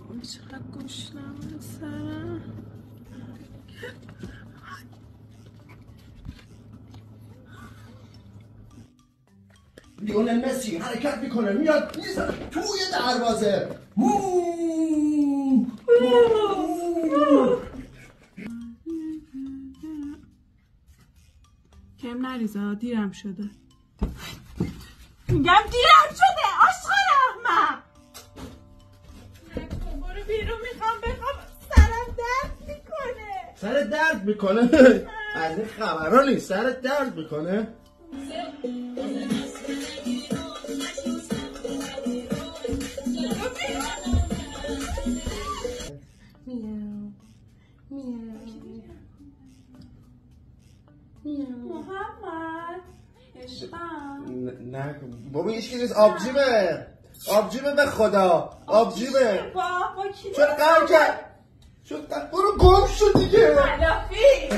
وای چقدر گشنمه سرم. لیونل مسی حرکت میکنه میاد میزنه توی دروازه. کم نریزه دیرم شده. میگم دیرم شده آشقال احمق. برو بیرون میخوام بخوام سرم درد میکنه. سرت درد میکنه؟ از این خبرها نیست. سرت درد میکنه؟ محمد عشقم. نه بابا هیچ کی نیست. آبجیمه به خدا. آبجیمه. چرا قهر کرد؟ برو گم شو دیگه. ملافی